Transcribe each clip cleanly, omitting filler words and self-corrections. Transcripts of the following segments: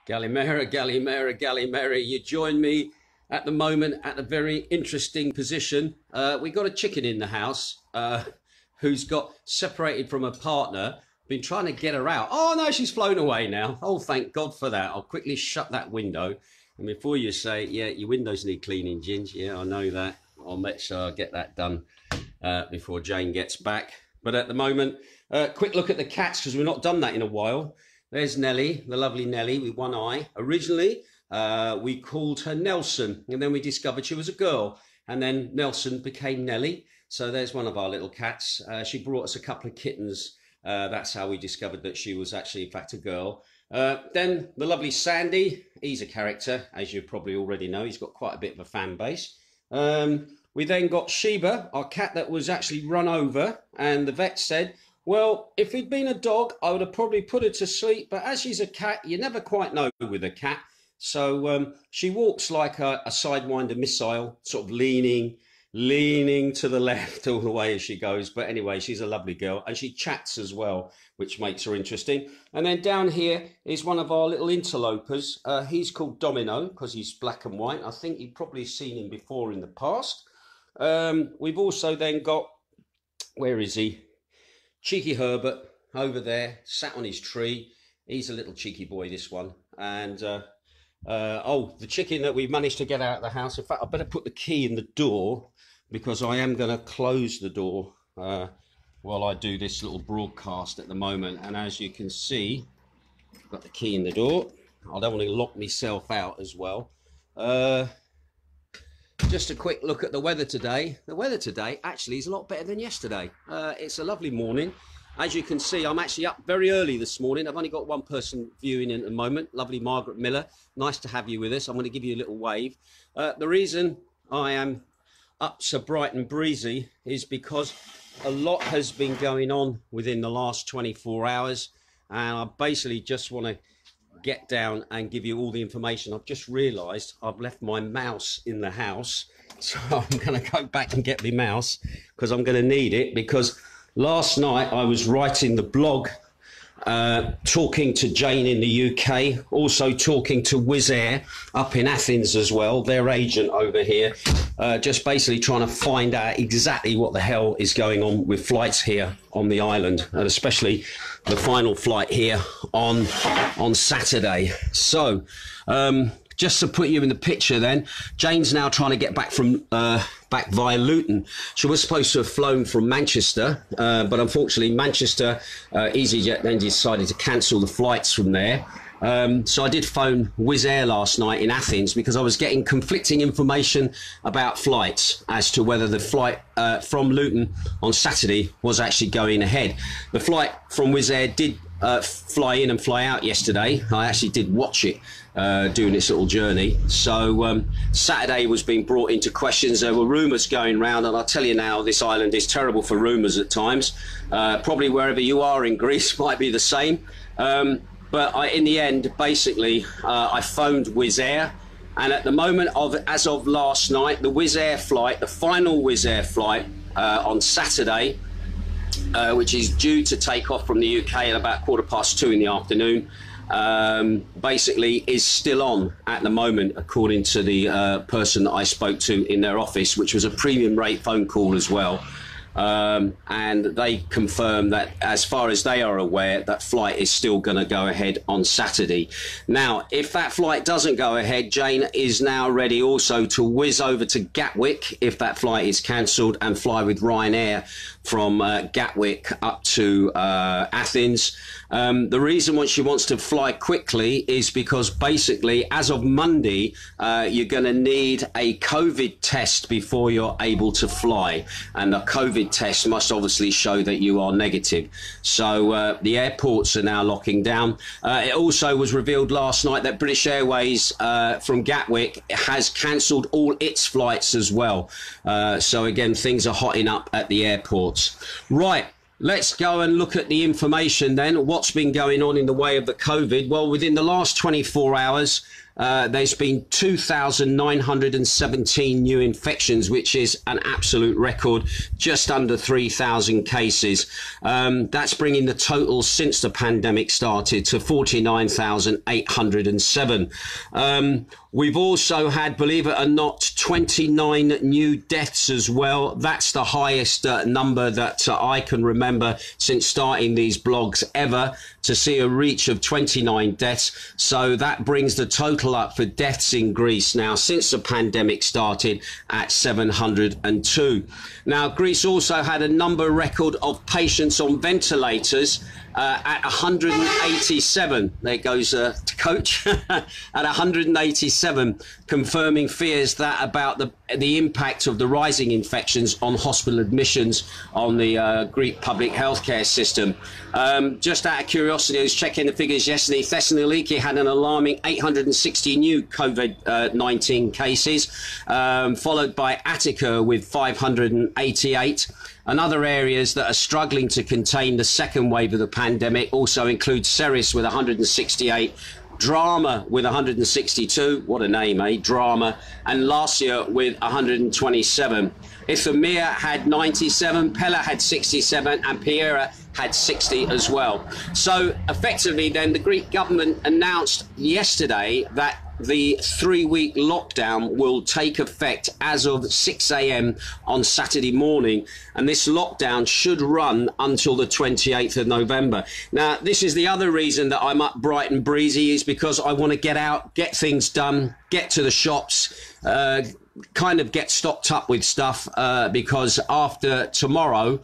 Gallimera, Gallimera, Gallimera. You join me at the moment at a very interesting position. We got a chicken in the house who's got separated from her partner. Been trying to get her out. Oh no, she's flown away now. Oh, thank God for that. I'll quickly shut that window. And before you say, yeah, your windows need cleaning, Ginge. Yeah, I know that. I'll make sure I get that done before Jane gets back. But at the moment, quick look at the cats because we've not done that in a while. There's Nellie, the lovely Nellie with one eye. Originally, we called her Nelson, and then we discovered she was a girl. And then Nelson became Nellie. So there's one of our little cats. She brought us a couple of kittens. That's how we discovered that she was actually, in fact, a girl. Then the lovely Sandy. He's a character, as you probably already know. He's got quite a bit of a fan base. We then got Sheba, our cat that was actually run over. And the vet said, well, if he'd been a dog, I would have probably put her to sleep. But as she's a cat, you never quite know with a cat. So she walks like a Sidewinder missile, sort of leaning to the left all the way as she goes. But anyway, she's a lovely girl. And she chats as well, which makes her interesting. And then down here is one of our little interlopers. He's called Domino because he's black and white. I think you've probably seen him before in the past. We've also then got, where is he? Cheeky Herbert over there, sat on his tree. He's a little cheeky boy, this one. And, oh, the chicken that we've managed to get out of the house. In fact, I better put the key in the door because I am going to close the door while I do this little broadcast at the moment. And as you can see, I've got the key in the door. I don't want to lock myself out as well. Just a quick look at the weather today. The weather today actually is a lot better than yesterday. It's a lovely morning. As you can see, I'm actually up very early this morning. I've only got one person viewing in at the moment. Lovely Margaret Miller. Nice to have you with us. I'm going to give you a little wave. The reason I am up so bright and breezy is because a lot has been going on within the last 24 hours. And I basically just want to get down and give you all the information. I've just realized I've left my mouse in the house, so I'm going to go back and get my mouse because I'm going to need it. Because last night I was writing the blog, talking to Jane in the UK, also talking to Wizz Air up in Athens as well, their agent over here, just basically trying to find out exactly what the hell is going on with flights here on the island, and especially the final flight here on Saturday. So just to put you in the picture then, Jane's now trying to get back from back via Luton. She was supposed to have flown from Manchester, but unfortunately Manchester EasyJet then decided to cancel the flights from there. So I did phone Wizz Air last night in Athens because I was getting conflicting information about flights as to whether the flight from Luton on Saturday was actually going ahead. The flight from Wizz Air did fly in and fly out yesterday. I actually did watch it doing its little journey. So Saturday was being brought into questions. There were rumours going round, and I'll tell you now, this island is terrible for rumours at times. Probably wherever you are in Greece might be the same. But in the end, basically, I phoned Wizz Air, and at the moment as of last night, the Wizz Air flight, the final Wizz Air flight on Saturday, which is due to take off from the UK at about 2:15 in the afternoon, basically is still on at the moment, according to the person that I spoke to in their office, which was a premium rate phone call as well. And they confirm that as far as they are aware, that flight is still going to go ahead on Saturday. Now, if that flight doesn't go ahead, Jane is now ready also to whiz over to Gatwick if that flight is cancelled, and fly with Ryanair from Gatwick up to Athens. The reason why she wants to fly quickly is because basically as of Monday, you're going to need a COVID test before you're able to fly, and a COVID test must obviously show that you are negative. So the airports are now locking down. It also was revealed last night that British Airways from Gatwick has cancelled all its flights as well. So again, things are hotting up at the airports. Right. Let's go and look at the information then. What's been going on in the way of the COVID? Well, within the last 24 hours, there's been 2,917 new infections, which is an absolute record, just under 3,000 cases. That's bringing the total since the pandemic started to 49,807. We've also had, believe it or not, 29 new deaths as well. That's the highest number that I can remember since starting these blogs ever, to see a reach of 29 deaths. So that brings the total up for deaths in Greece now since the pandemic started at 702. Now, Greece also had a number record of patients on ventilators at 187. There goes to Coach at 187, confirming fears that about the impact of the rising infections on hospital admissions on the Greek public healthcare system. Just out of curiosity, I was checking the figures yesterday. Thessaloniki had an alarming 860 new COVID-19 cases, followed by Attica with 588. And other areas that are struggling to contain the second wave of the pandemic also include Ceres with 168, Drama with 162, what a name, eh? Drama, and Lasia with 127. Ithomia had 97, Pella had 67, and Piera had 60 as well. So effectively then the Greek government announced yesterday that the 3-week lockdown will take effect as of 6 a.m. on Saturday morning, and this lockdown should run until the 28th of November. Now, this is the other reason that I'm up bright and breezy, is because I want to get out, get things done, get to the shops, kind of get stocked up with stuff, because after tomorrow,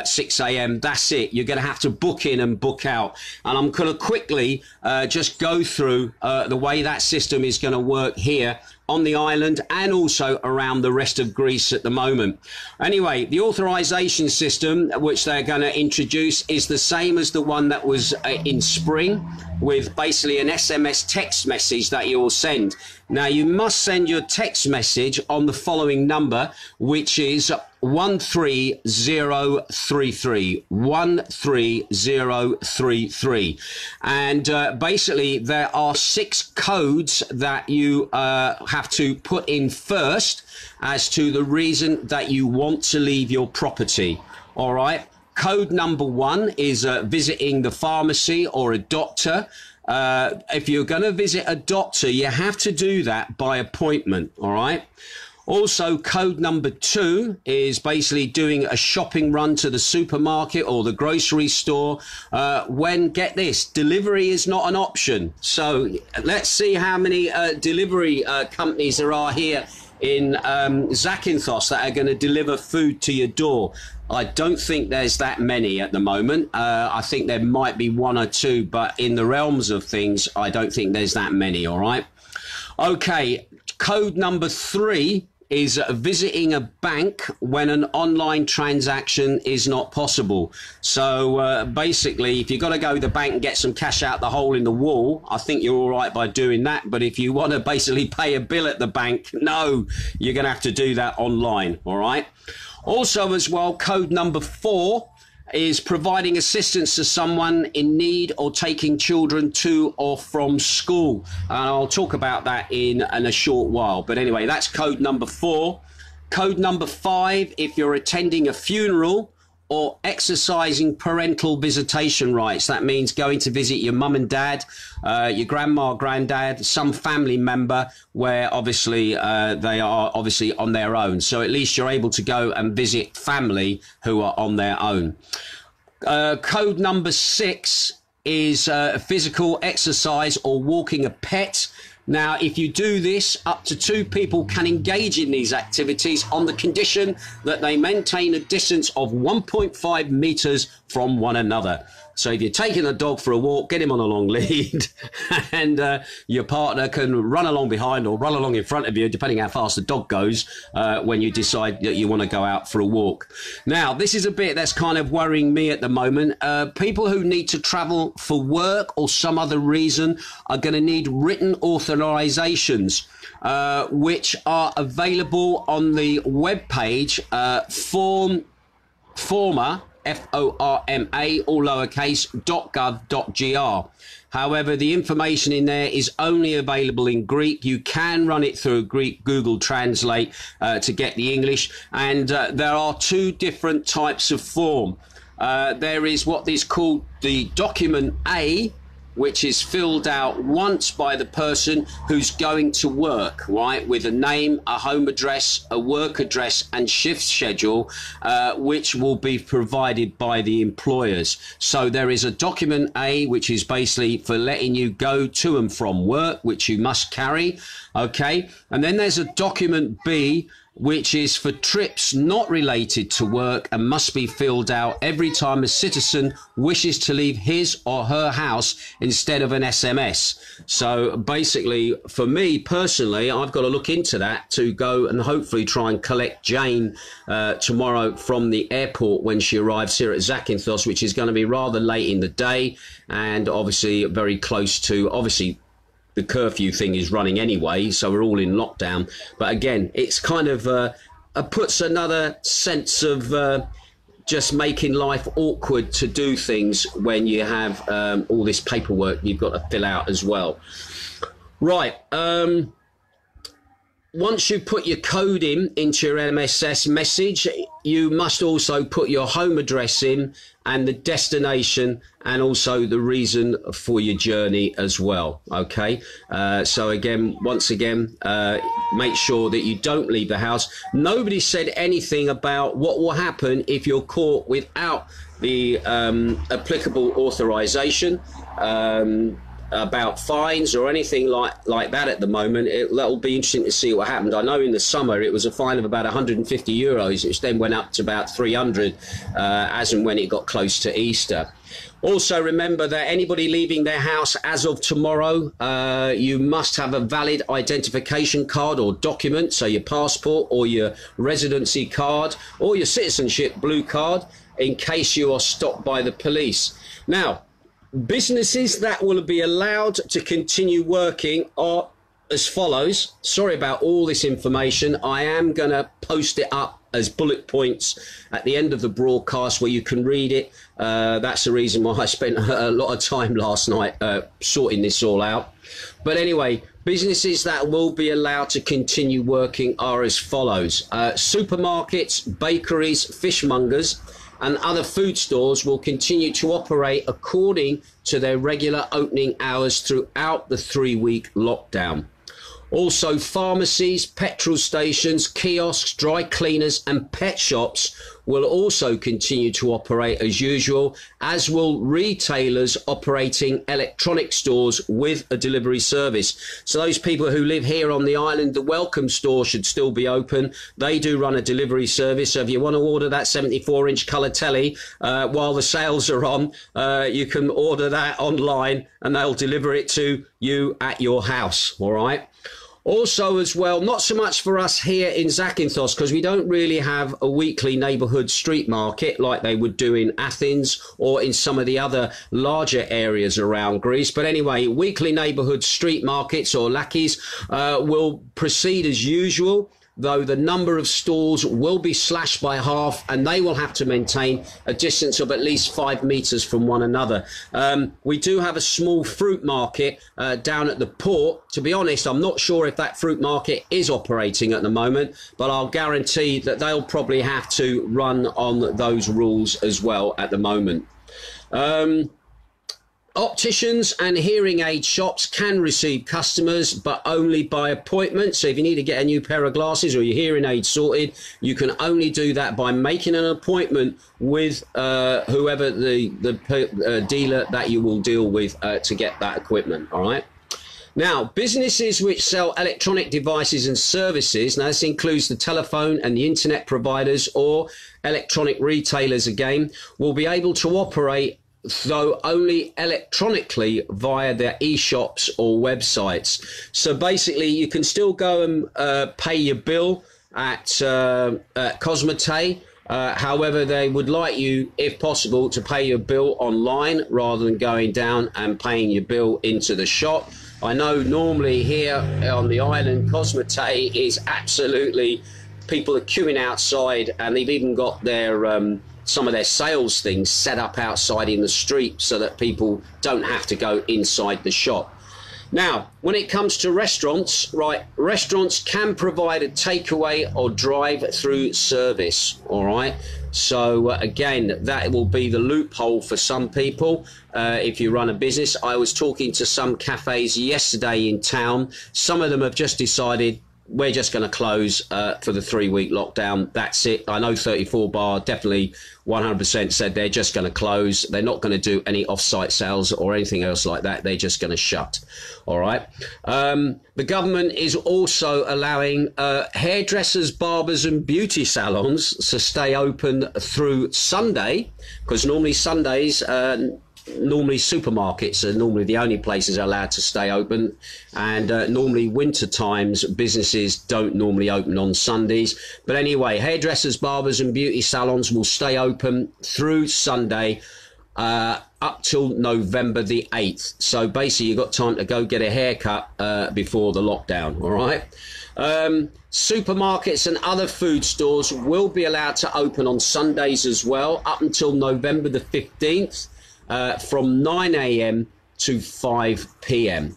6 a.m, that's it. You're going to have to book in and book out. And I'm going to quickly just go through the way that system is going to work here on the island and also around the rest of Greece at the moment. Anyway, the authorization system which they're going to introduce is the same as the one that was in spring, with basically an SMS text message that you will send. Now, you must send your text message on the following number, which is 13033, 13033. And basically there are 6 codes that you have to put in first as to the reason that you want to leave your property. All right. Code number 1 is visiting the pharmacy or a doctor. If you're going to visit a doctor, you have to do that by appointment. All right. Also, code number 2 is basically doing a shopping run to the supermarket or the grocery store when, get this, delivery is not an option. So let's see how many delivery companies there are here in Zakynthos that are going to deliver food to your door. I don't think there's that many at the moment. I think there might be 1 or 2, but in the realms of things, I don't think there's that many, all right? Okay, code number 3 is visiting a bank when an online transaction is not possible. So basically, if you've got to go to the bank and get some cash out the hole in the wall, I think you're all right by doing that. But if you want to basically pay a bill at the bank, no, you're going to have to do that online, all right? Also as well, code number 4 is providing assistance to someone in need or taking children to or from school. And I'll talk about that in a short while. But anyway, that's code number 4. Code number 5, if you're attending a funeral or exercising parental visitation rights. That means going to visit your mum and dad, your grandma, granddad, some family member where obviously they are obviously on their own. So at least you're able to go and visit family who are on their own. Code number 6 is physical exercise or walking a pet. Now, if you do this, up to 2 people can engage in these activities on the condition that they maintain a distance of 1.5 meters from one another. So if you're taking a dog for a walk, get him on a long lead and your partner can run along behind or run along in front of you, depending how fast the dog goes, when you decide that you want to go out for a walk. Now, this is a bit that's kind of worrying me at the moment. People who need to travel for work or some other reason are going to need written authorizations, which are available on the webpage forma forma, all lowercase, .gov.gr. However, the information in there is only available in Greek. You can run it through Greek Google Translate to get the English. And there are two different types of form. There is what is called the document A, which is filled out once by the person who's going to work, right, with a name, a home address, a work address and shift schedule, which will be provided by the employers. So there is a document A, which is basically for letting you go to and from work, which you must carry, okay? And then there's a document B, which is for trips not related to work and must be filled out every time a citizen wishes to leave his or her house instead of an SMS. So basically, for me personally, I've got to look into that to go and hopefully try and collect Jane tomorrow from the airport when she arrives here at Zakynthos, which is going to be rather late in the day and obviously very close to, obviously, the curfew thing is running anyway, so we're all in lockdown. But again, it's kind of puts another sense of just making life awkward to do things when you have all this paperwork you've got to fill out as well. Right. Once you put your code into your MSS message, you must also put your home address in and the destination and also the reason for your journey as well. Okay. So again, once again, make sure that you don't leave the house. Nobody said anything about what will happen if you're caught without the applicable authorization. About fines or anything like that at the moment. That'll be interesting to see what happened. I know in the summer it was a fine of about 150 euros, which then went up to about 300 as and when it got close to Easter. Also remember that anybody leaving their house as of tomorrow, you must have a valid identification card or document, so your passport or your residency card or your citizenship blue card, in case you are stopped by the police. Now, businesses that will be allowed to continue working are as follows. Sorry about all this information. I am going to post it up as bullet points at the end of the broadcast where you can read it. That's the reason why I spent a lot of time last night sorting this all out. But anyway, businesses that will be allowed to continue working are as follows. Supermarkets, bakeries, fishmongers, and other food stores will continue to operate according to their regular opening hours throughout the 3-week lockdown. Also, pharmacies, petrol stations, kiosks, dry cleaners and pet shops will also continue to operate as usual, as will retailers operating electronic stores with a delivery service. So those people who live here on the island, the Welcome store should still be open. They do run a delivery service. So if you want to order that 74-inch colour telly while the sales are on, you can order that online and they'll deliver it to you at your house. All right. Also as well, not so much for us here in Zakynthos, because we don't really have a weekly neighbourhood street market like they would do in Athens or in some of the other larger areas around Greece. But anyway, weekly neighbourhood street markets or lackeys will proceed as usual, though the number of stalls will be slashed by half and they will have to maintain a distance of at least 5 meters from one another. We do have a small fruit market down at the port. To be honest, I'm not sure if that fruit market is operating at the moment, but I'll guarantee that they'll probably have to run on those rules as well at the moment. Opticians and hearing aid shops can receive customers, but only by appointment. So if you need to get a new pair of glasses or your hearing aid sorted, you can only do that by making an appointment with whoever the dealer that you will deal with to get that equipment. All right. Now, businesses which sell electronic devices and services, now this includes the telephone and the internet providers or electronic retailers again, will be able to operate, though only electronically, via their e-shops or websites. So basically you can still go and pay your bill at Cosmote. However, they would like you, if possible, to pay your bill online rather than going down and paying your bill into the shop. I know normally here on the island, Cosmote is absolutely, people are queuing outside and they've even got their some of their sales things set up outside in the street so that people don't have to go inside the shop. Now, when it comes to restaurants, right, restaurants can provide a takeaway or drive-through service, all right? So, again, that will be the loophole for some people if you run a business. I was talking to some cafes yesterday in town. Some of them have just decided, we're just going to close for the 3-week lockdown. That's it. I know 34 Bar definitely 100% said they're just going to close. They're not going to do any off-site sales or anything else like that. They're just going to shut. All right. The government is also allowing hairdressers, barbers and beauty salons to stay open through Sunday, because normally Sundays normally supermarkets are normally the only places allowed to stay open, and normally winter times businesses don't normally open on Sundays. But anyway, hairdressers, barbers and beauty salons will stay open through Sunday up till November the 8th. So basically you've got time to go get a haircut before the lockdown. All right. Supermarkets and other food stores will be allowed to open on Sundays as well up until November the 15th. From 9 a.m. to 5 p.m.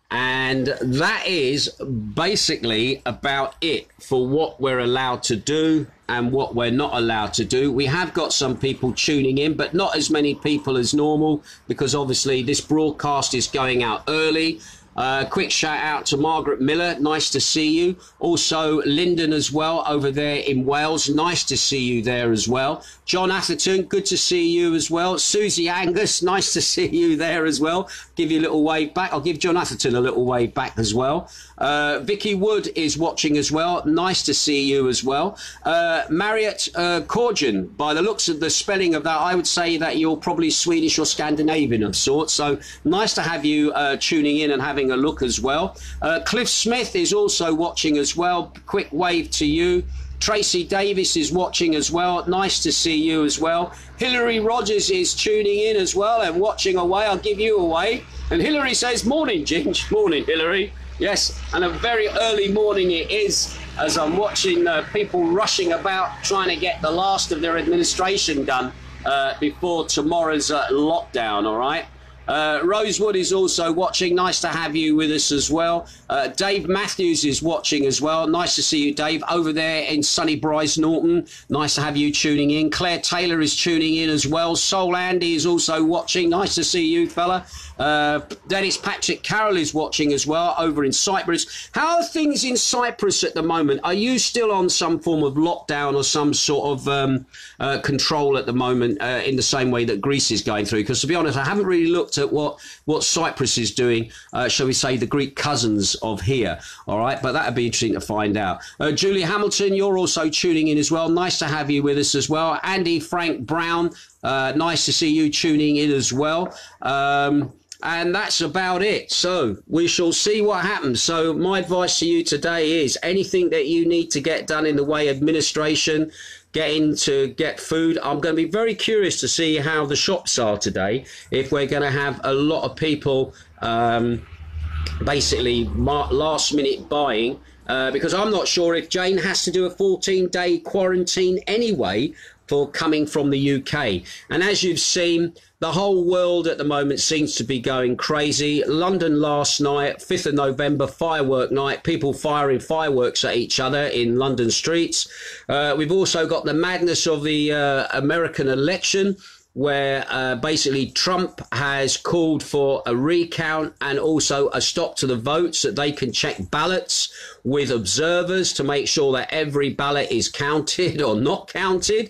And that is basically about it for what we're allowed to do and what we're not allowed to do. We have got some people tuning in, but not as many people as normal, because obviously this broadcast is going out early. Quick shout out to Margaret Miller, nice to see you. Also Lyndon as well over there in Wales, nice to see you there as well. John Atherton, good to see you as well. Susie Angus, nice to see you there as well. Give you a little wave back. I'll give John Atherton a little wave back as well. Vicky Wood is watching as well, nice to see you as well. Marriott Corjan, by the looks of the spelling of that, I would say that you're probably Swedish or Scandinavian of sorts, so nice to have you tuning in and having a look as well. Cliff Smith is also watching as well, quick wave to you. Tracy Davis is watching as well, nice to see you as well. Hilary Rogers is tuning in as well and watching away. I'll give you a wave. And Hilary says, morning Ginge. Morning Hilary. Yes, and a very early morning it is, as I'm watching people rushing about trying to get the last of their administration done before tomorrow's lockdown, all right? Rosewood is also watching, nice to have you with us as well. Dave Matthews is watching as well, nice to see you Dave over there in sunny Bryce Norton, nice to have you tuning in. Claire Taylor is tuning in as well. Soul Andy is also watching, nice to see you fella. Dennis Patrick Carroll is watching as well over in Cyprus. How are things in Cyprus at the moment? Are you still on some form of lockdown or some sort of control at the moment in the same way that Greece is going through? Because to be honest, I haven't really looked at what Cyprus is doing, shall we say the Greek cousins of here, all right? But that would be interesting to find out. Julie Hamilton, you're also tuning in as well. Nice to have you with us as well. Andy Frank Brown, nice to see you tuning in as well. And that's about it. So we shall see what happens. So my advice to you today is anything that you need to get done in the way of administration, get food. I'm going to be very curious to see how the shops are today, if we're going to have a lot of people basically last minute buying, because I'm not sure if Jane has to do a 14-day quarantine anyway for coming from the UK. And as you've seen, the whole world at the moment seems to be going crazy. London last night, 5th of November, firework night, people firing fireworks at each other in London streets. We've also got the madness of the American election, where basically Trump has called for a recount and also a stop to the votes, that they can check ballots with observers to make sure that every ballot is counted or not counted,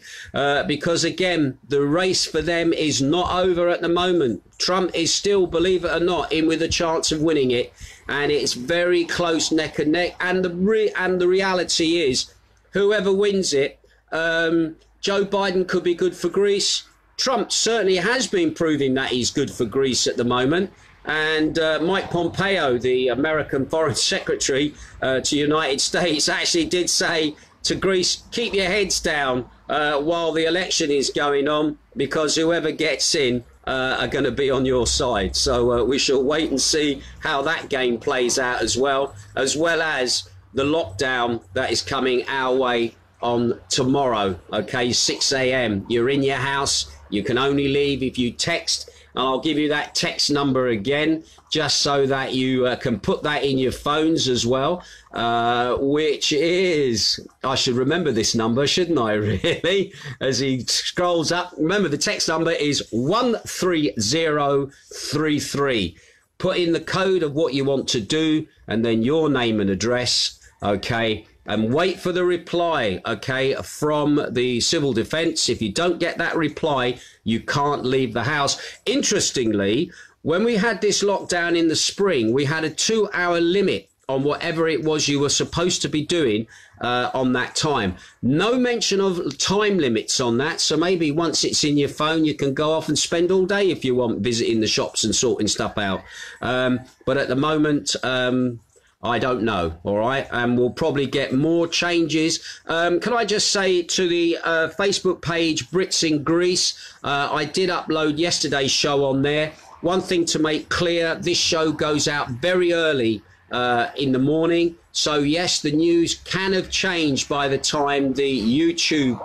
because again, the race for them is not over at the moment. Trump is still, believe it or not, in with a chance of winning it, and it's very close neck and neck. And the reality is, whoever wins it, Joe Biden could be good for Greece. Trump certainly has been proving that he's good for Greece at the moment. And Mike Pompeo, the American Foreign Secretary to United States, actually did say to Greece, keep your heads down while the election is going on, because whoever gets in are going to be on your side. So we shall wait and see how that game plays out as well as the lockdown that is coming our way on tomorrow, okay, 6 a.m. You're in your house. You can only leave if you text. And I'll give you that text number again, just so that you can put that in your phones as well, which is, I should remember this number, shouldn't I, really? As he scrolls up, remember the text number is 13033. Put in the code of what you want to do and then your name and address, okay? And wait for the reply, okay, from the civil defence. If you don't get that reply, you can't leave the house. Interestingly, when we had this lockdown in the spring, we had a 2-hour limit on whatever it was you were supposed to be doing on that time. No mention of time limits on that. So maybe once it's in your phone, you can go off and spend all day if you want, visiting the shops and sorting stuff out. But at the moment, I don't know, all right? And we'll probably get more changes. Can I just say to the Facebook page, Brits in Greece, I did upload yesterday's show on there. One thing to make clear, this show goes out very early in the morning. So, yes, the news can have changed by the time the YouTube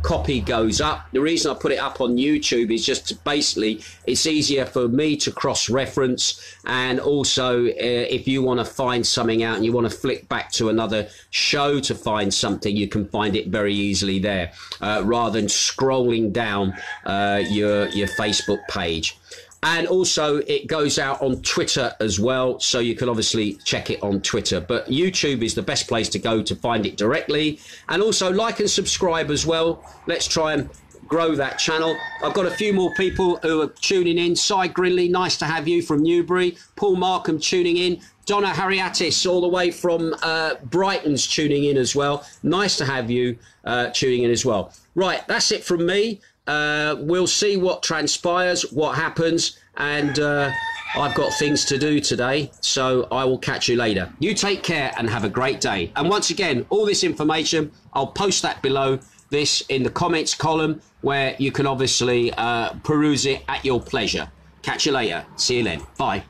copy goes up. The reason I put it up on YouTube is just basically it's easier for me to cross-reference, and also if you want to find something out and you want to flick back to another show to find something, you can find it very easily there rather than scrolling down your Facebook page. And also it goes out on Twitter as well, so you can obviously check it on Twitter. But YouTube is the best place to go to find it directly. And also like and subscribe as well. Let's try and grow that channel. I've got a few more people who are tuning in. Cy Grinley, nice to have you from Newbury. Paul Markham tuning in. Donna Harriatis all the way from Brighton's tuning in as well. Nice to have you tuning in as well. Right, that's it from me. We'll see what transpires, what happens, and I've got things to do today, so I will catch you later. You take care and have a great day. And once again, all this information, I'll post that below this in the comments column, where you can obviously peruse it at your pleasure. Catch you later. See you then. Bye.